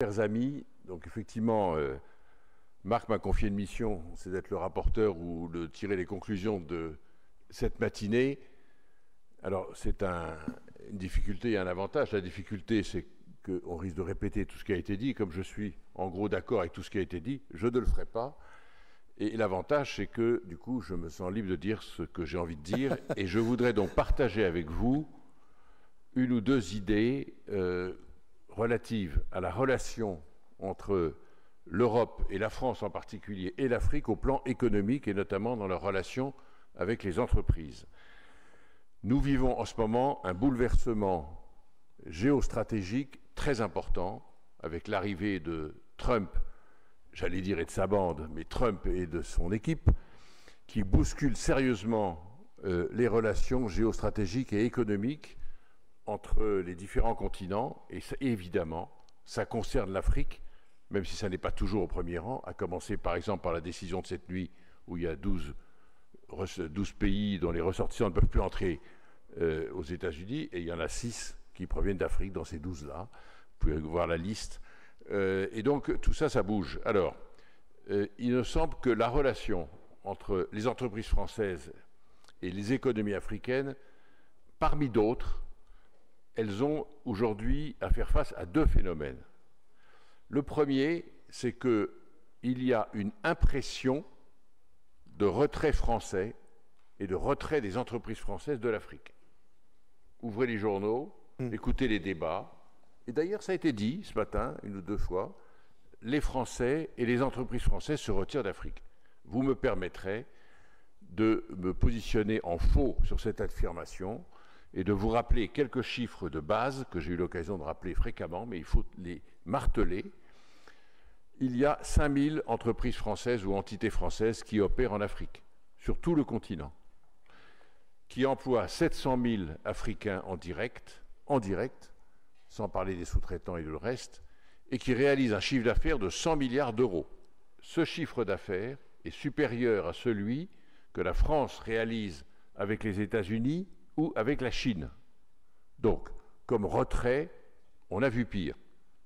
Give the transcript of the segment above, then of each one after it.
Chers amis, donc effectivement, Marc m'a confié une mission, c'est d'être le rapporteur ou de tirer les conclusions de cette matinée. Alors, c'est une difficulté et un avantage. La difficulté, c'est qu'on risque de répéter tout ce qui a été dit. Comme je suis en gros d'accord avec tout ce qui a été dit, je ne le ferai pas. Et l'avantage, c'est que, du coup, je me sens libre de dire ce que j'ai envie de dire. Et je voudrais donc partager avec vous une ou deux idées relative à la relation entre l'Europe et la France en particulier et l'Afrique au plan économique et notamment dans leur relation avec les entreprises. Nous vivons en ce moment un bouleversement géostratégique très important avec l'arrivée de Trump, j'allais dire et de sa bande, mais Trump et de son équipe, qui bouscule sérieusement les relations géostratégiques et économiques entre les différents continents, et évidemment, ça concerne l'Afrique, même si ça n'est pas toujours au premier rang, à commencer par exemple par la décision de cette nuit où il y a 12 pays dont les ressortissants ne peuvent plus entrer aux États-Unis, et il y en a 6 qui proviennent d'Afrique dans ces 12-là. Vous pouvez voir la liste. Et donc, tout ça, ça bouge. Alors, il me semble que la relation entre les entreprises françaises et les économies africaines, parmi d'autres, elles ont aujourd'hui à faire face à deux phénomènes. Le premier, c'est qu'il y a une impression de retrait français et de retrait des entreprises françaises de l'Afrique. Ouvrez les journaux, écoutez les débats, et d'ailleurs ça a été dit ce matin, une ou deux fois, les Français et les entreprises françaises se retirent d'Afrique. Vous me permettrez de me positionner en faux sur cette affirmation, et de vous rappeler quelques chiffres de base que j'ai eu l'occasion de rappeler fréquemment, mais il faut les marteler. Il y a 5000 entreprises françaises ou entités françaises qui opèrent en Afrique, sur tout le continent, qui emploient 700 000 Africains en direct, sans parler des sous-traitants et de le reste, et qui réalisent un chiffre d'affaires de 100 milliards d'euros. Ce chiffre d'affaires est supérieur à celui que la France réalise avec les États-Unis ou avec la Chine. Donc, comme retrait, on a vu pire.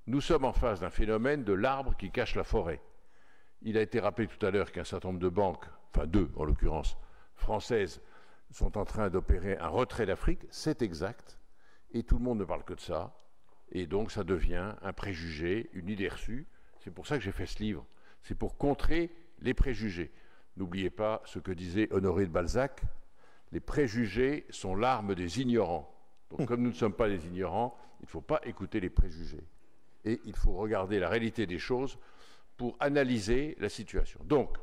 Nous sommes en face d'un phénomène de l'arbre qui cache la forêt. Il a été rappelé tout à l'heure qu'un certain nombre de banques, enfin deux en l'occurrence, françaises, sont en train d'opérer un retrait d'Afrique, c'est exact, et tout le monde ne parle que de ça, et donc ça devient un préjugé, une idée reçue. C'est pour ça que j'ai fait ce livre, c'est pour contrer les préjugés. N'oubliez pas ce que disait Honoré de Balzac, les préjugés sont l'arme des ignorants. Donc, comme nous ne sommes pas des ignorants, il ne faut pas écouter les préjugés. Et il faut regarder la réalité des choses pour analyser la situation. Donc,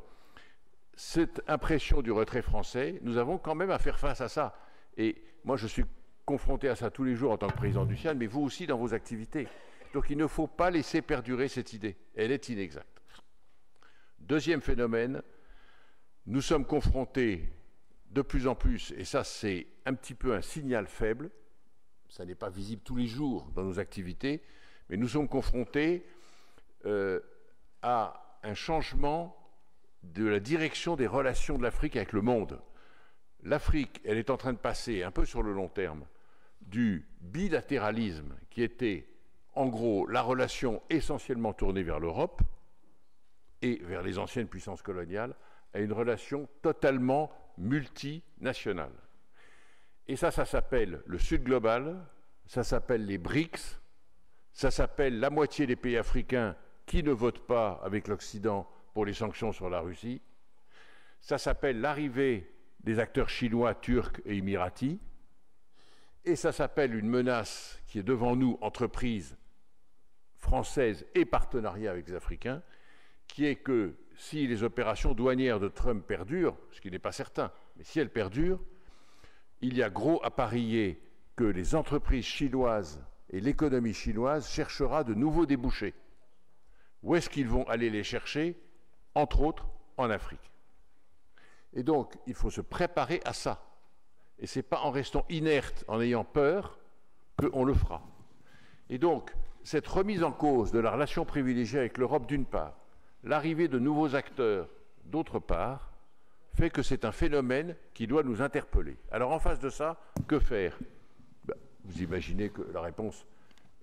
cette impression du retrait français, nous avons quand même à faire face à ça. Et moi, je suis confronté à ça tous les jours en tant que président du CIAN, mais vous aussi dans vos activités. Donc, il ne faut pas laisser perdurer cette idée. Elle est inexacte. Deuxième phénomène, nous sommes confrontés de plus en plus, et ça c'est un petit peu un signal faible, ça n'est pas visible tous les jours dans nos activités, mais nous sommes confrontés à un changement de la direction des relations de l'Afrique avec le monde. L'Afrique, elle est en train de passer, un peu sur le long terme, du bilatéralisme, qui était en gros la relation essentiellement tournée vers l'Europe et vers les anciennes puissances coloniales, à une relation totalement multinationale. Et ça s'appelle le Sud global, ça s'appelle les BRICS, ça s'appelle la moitié des pays africains qui ne votent pas avec l'Occident pour les sanctions sur la Russie, ça s'appelle l'arrivée des acteurs chinois, turcs et émiratis, et ça s'appelle une menace qui est devant nous, entreprises françaises et partenariats avec les Africains, qui est que si les opérations douanières de Trump perdurent, ce qui n'est pas certain, mais si elles perdurent, il y a gros à parier que les entreprises chinoises et l'économie chinoise cherchera de nouveaux débouchés. Où est-ce qu'ils vont aller les chercher? Entre autres, en Afrique. Et donc, il faut se préparer à ça. Et ce n'est pas en restant inerte, en ayant peur, qu'on le fera. Et donc, cette remise en cause de la relation privilégiée avec l'Europe, d'une part, l'arrivée de nouveaux acteurs, d'autre part, fait que c'est un phénomène qui doit nous interpeller. Alors en face de ça, que faire? Vous imaginez que la réponse,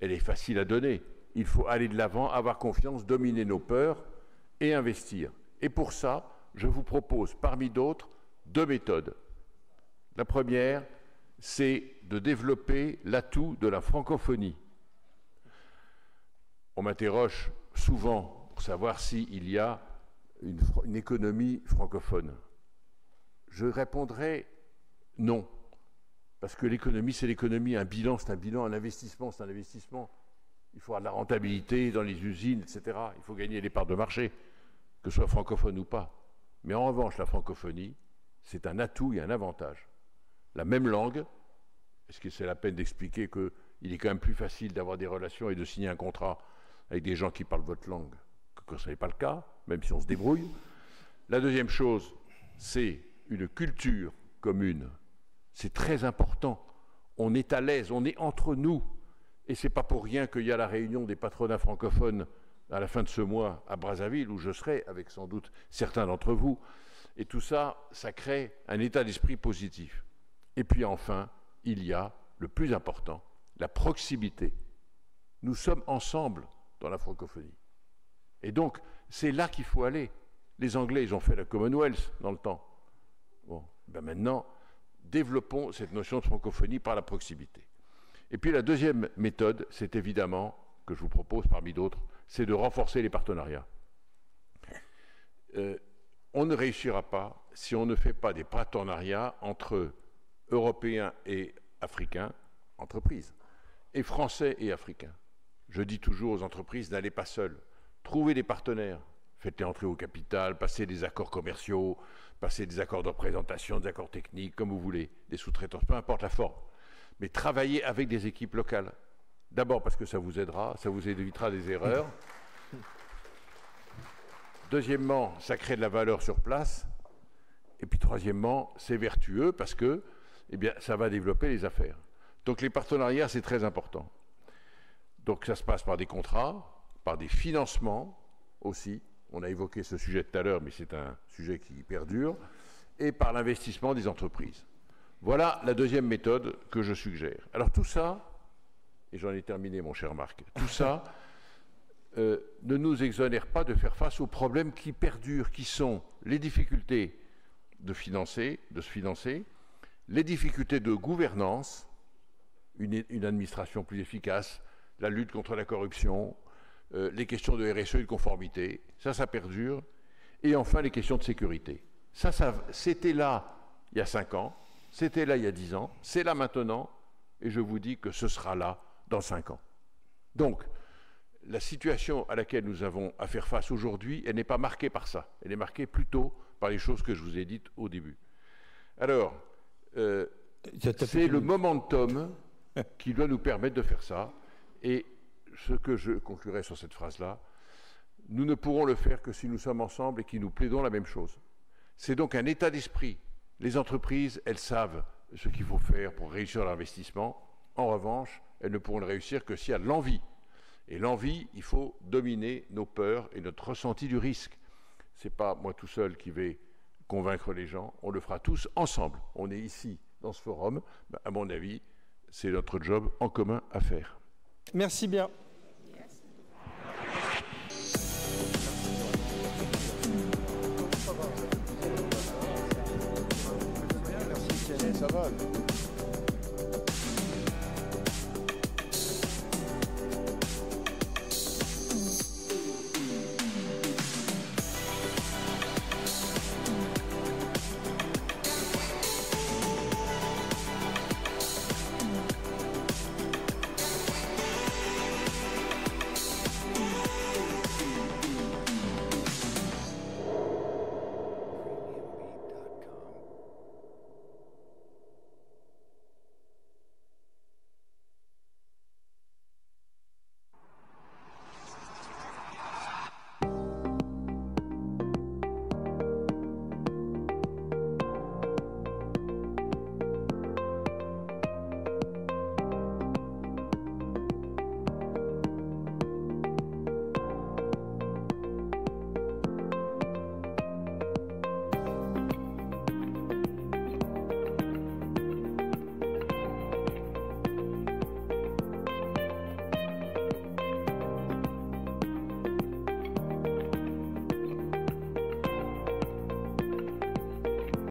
elle est facile à donner. il faut aller de l'avant, avoir confiance, dominer nos peurs et investir. Et pour ça, je vous propose, parmi d'autres, 2 méthodes. La première, c'est de développer l'atout de la francophonie. On m'interroge souvent pour savoir s'il y a une économie francophone. Je répondrai non. Parce que l'économie, c'est l'économie. Un bilan, c'est un bilan. Un investissement, c'est un investissement. Il faut avoir de la rentabilité dans les usines, etc. Il faut gagner les parts de marché, que ce soit francophone ou pas. Mais en revanche, la francophonie, c'est un atout et un avantage. La même langue, est-ce que c'est la peine d'expliquer qu'il est quand même plus facile d'avoir des relations et de signer un contrat avec des gens qui parlent votre langue que ce n'est pas le cas, même si on se débrouille. La deuxième chose, c'est une culture commune. C'est très important. On est à l'aise, on est entre nous. Et ce n'est pas pour rien qu'il y a la réunion des patronats francophones à la fin de ce mois à Brazzaville, où je serai avec sans doute certains d'entre vous. Et tout ça, ça crée un état d'esprit positif. Et puis enfin, il y a le plus important, la proximité. Nous sommes ensemble dans la francophonie. Et donc, c'est là qu'il faut aller. Les Anglais, ils ont fait la Commonwealth dans le temps. Bon, ben maintenant, développons cette notion de francophonie par la proximité. Et puis la deuxième méthode, c'est évidemment, que je vous propose parmi d'autres, c'est de renforcer les partenariats. On ne réussira pas si on ne fait pas des partenariats entre Européens et Africains, entreprises, et Français et Africains. Je dis toujours aux entreprises, n'allez pas seuls. Trouvez des partenaires. Faites-les entrer au capital, passez des accords commerciaux, passez des accords de représentation, des accords techniques, comme vous voulez, des sous-traitants, peu importe la forme. Mais travaillez avec des équipes locales. D'abord parce que ça vous aidera, ça vous évitera des erreurs. Deuxièmement, ça crée de la valeur sur place. Et puis troisièmement, c'est vertueux parce que ça va développer les affaires. Donc les partenariats, c'est très important. Donc ça se passe par des contrats, par des financements aussi. On a évoqué ce sujet tout à l'heure, mais c'est un sujet qui perdure. Et par l'investissement des entreprises. Voilà la deuxième méthode que je suggère. Alors tout ça, et j'en ai terminé mon cher Marc, tout ça ne nous exonère pas de faire face aux problèmes qui perdurent, qui sont les difficultés de se financer, les difficultés de gouvernance, une administration plus efficace, la lutte contre la corruption, les questions de RSE et de conformité, ça perdure, et enfin les questions de sécurité. Ça c'était là il y a 5 ans, c'était là il y a 10 ans, c'est là maintenant, et je vous dis que ce sera là dans 5 ans. Donc, la situation à laquelle nous avons à faire face aujourd'hui, elle n'est pas marquée par ça, elle est marquée plutôt par les choses que je vous ai dites au début. Alors, c'est le momentum qui doit nous permettre de faire ça, et ce que je conclurai sur cette phrase-là, nous ne pourrons le faire que si nous sommes ensemble et que nous plaidons la même chose. C'est donc un état d'esprit. Les entreprises, elles savent ce qu'il faut faire pour réussir l'investissement. En revanche, elles ne pourront le réussir que s'il y a de l'envie. Et l'envie, il faut dominer nos peurs et notre ressenti du risque. Ce n'est pas moi tout seul qui vais convaincre les gens, on le fera tous ensemble. On est ici, dans ce forum. À mon avis, c'est notre job en commun à faire. Merci bien.